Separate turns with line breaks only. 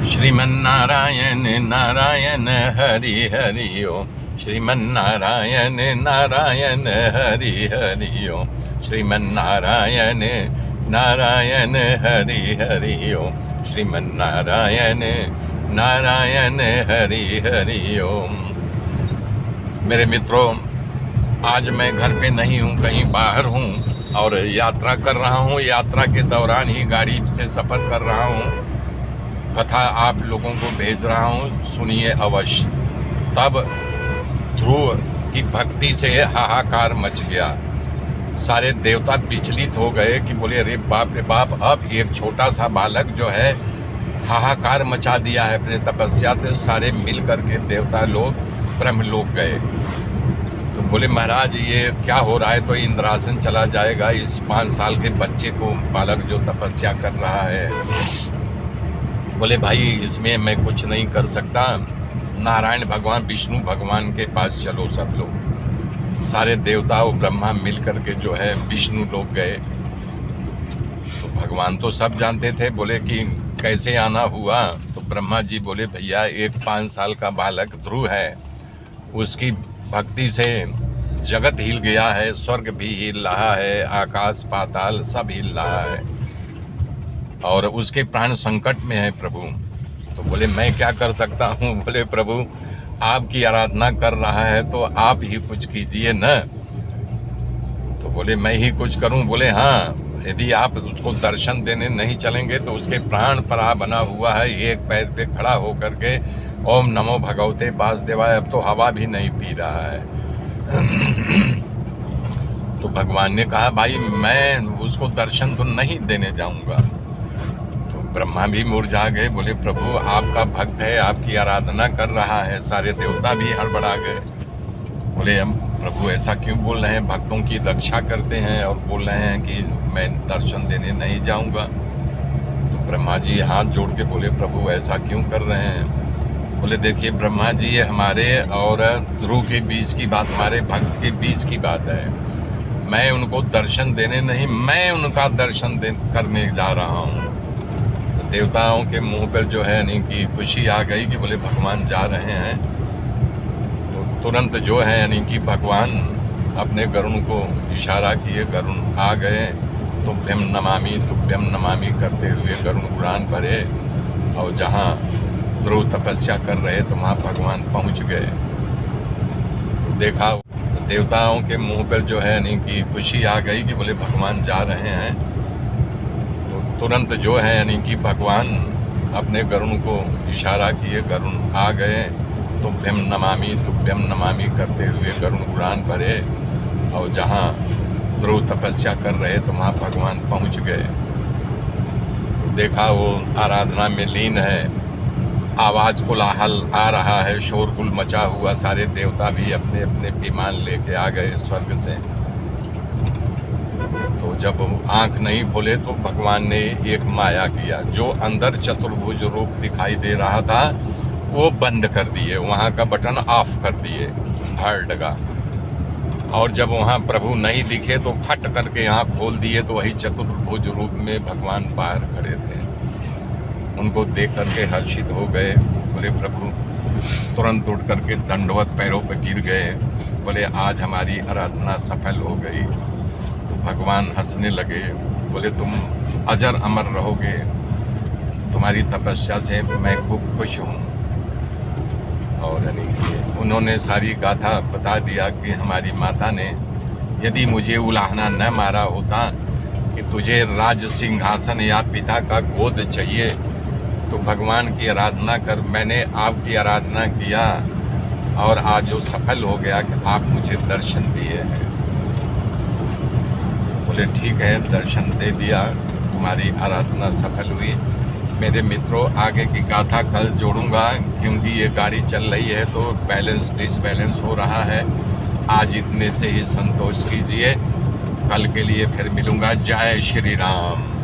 श्रीमन्नारायण नारायण हरि हरि ओम। श्रीमन्नारायण नारायण हरि हरि ओम। श्रीमन्नारायण नारायण हरि हरि ओम। श्रीमन्नारायण नारायण हरि हरि ओम। मेरे मित्रों, आज मैं घर पे नहीं हूँ, कहीं बाहर हूँ और यात्रा कर रहा हूँ। यात्रा के दौरान ही गाड़ी से सफ़र कर रहा हूँ। कथा आप लोगों को भेज रहा हूँ, सुनिए अवश्य। तब ध्रुव की भक्ति से हाहाकार मच गया। सारे देवता विचलित हो गए कि बोले अरे बाप रे बाप, अब एक छोटा सा बालक जो है हाहाकार मचा दिया है अपने तपस्या से। सारे मिल करके देवता लोग ब्रह्मलोक गए। तो बोले महाराज ये क्या हो रहा है? तो इंद्रासन चला जाएगा इस 5 साल के बच्चे को, बालक जो तपस्या कर रहा है। बोले भाई इसमें मैं कुछ नहीं कर सकता, नारायण भगवान विष्णु भगवान के पास चलो सब लोग। सारे देवता और ब्रह्मा मिल करके जो है विष्णु लोग गए। तो भगवान तो सब जानते थे, बोले कि कैसे आना हुआ? तो ब्रह्मा जी बोले भैया एक 5 साल का बालक ध्रुव है, उसकी भक्ति से जगत हिल गया है, स्वर्ग भी हिल रहा है, आकाश पाताल सब हिल रहा है और उसके प्राण संकट में है प्रभु। तो बोले मैं क्या कर सकता हूँ? बोले प्रभु आपकी आराधना कर रहा है तो आप ही कुछ कीजिए न। तो बोले मैं ही कुछ करूँ? बोले हाँ, यदि आप उसको दर्शन देने नहीं चलेंगे तो उसके प्राण पराह बना हुआ है, एक पैर पे खड़ा होकर के ओम नमो भगवते वासुदेवाय, अब तो हवा भी नहीं पी रहा है। तो भगवान ने कहा भाई मैं उसको दर्शन तो नहीं देने जाऊंगा। तो ब्रह्मा भी मुरझा गए, बोले प्रभु आपका भक्त है, आपकी आराधना कर रहा है। सारे देवता भी हड़बड़ा गए, बोले हम प्रभु ऐसा क्यों बोल रहे हैं? भक्तों की रक्षा करते हैं और बोल रहे हैं कि मैं दर्शन देने नहीं जाऊंगा। तो ब्रह्मा जी हाथ जोड़ के बोले प्रभु ऐसा क्यों कर रहे हैं? बोले देखिए ब्रह्मा जी ये हमारे और ध्रुव के बीच की बात, हमारे भक्त के बीच की बात है। मैं उनको दर्शन देने नहीं, मैं उनका दर्शन करने जा रहा हूँ। तो देवताओं के मुंह पर जो है यानी कि खुशी आ गई कि बोले भगवान जा रहे हैं। तो तुरंत जो है यानी कि भगवान अपने गरुण को इशारा किए, गरुण आ गए। तुभ्यम नमामि करते हुए गरुण उड़ान भरे और जहाँ ध्रुव तपस्या कर रहे तो वहाँ भगवान पहुँच गए। तो देखा देवताओं के मुंह पर जो है यानी कि खुशी आ गई कि बोले भगवान जा रहे हैं। तो तुरंत जो है यानी कि भगवान अपने गरुण को इशारा किए, गरुण आ गए। तुभ्यम नमामि करते हुए गरुण उड़ान भरे और जहाँ ध्रुव तपस्या कर रहे तो वहाँ भगवान पहुँच गए। तो देखा वो आराधना में लीन है। आवाज़ कोलाहल आ रहा है, शोरगुल मचा हुआ। सारे देवता भी अपने अपने विमान लेके आ गए स्वर्ग से। तो जब आंख नहीं खोले तो भगवान ने एक माया किया, जो अंदर चतुर्भुज रूप दिखाई दे रहा था वो बंद कर दिए, वहाँ का बटन ऑफ कर दिए हर जगह। और जब वहाँ प्रभु नहीं दिखे तो फट करके आँख खोल दिए तो वही चतुर्भुज रूप में भगवान बाहर खड़े थे। उनको देख करके हर्षित हो गए, बोले प्रभु। तुरंत उठ करके दंडवत पैरों पर गिर गए, बोले आज हमारी आराधना सफल हो गई। तो भगवान हंसने लगे, बोले तुम अजर अमर रहोगे, तुम्हारी तपस्या से मैं खूब खुश हूँ। और यानी उन्होंने सारी गाथा बता दिया कि हमारी माता ने यदि मुझे उलाहना न मारा होता कि तुझे राज सिंहासन या पिता का गोद चाहिए तो भगवान की आराधना कर, मैंने आपकी आराधना किया और आज वो सफल हो गया कि आप मुझे दर्शन दिए हैं। बोले ठीक है, दर्शन दे दिया, तुम्हारी आराधना सफल हुई। मेरे मित्रों आगे की गाथा कल जोड़ूंगा, क्योंकि ये गाड़ी चल रही है तो बैलेंस डिसबैलेंस हो रहा है। आज इतने से ही संतोष कीजिए, कल के लिए फिर मिलूंगा। जय श्री राम।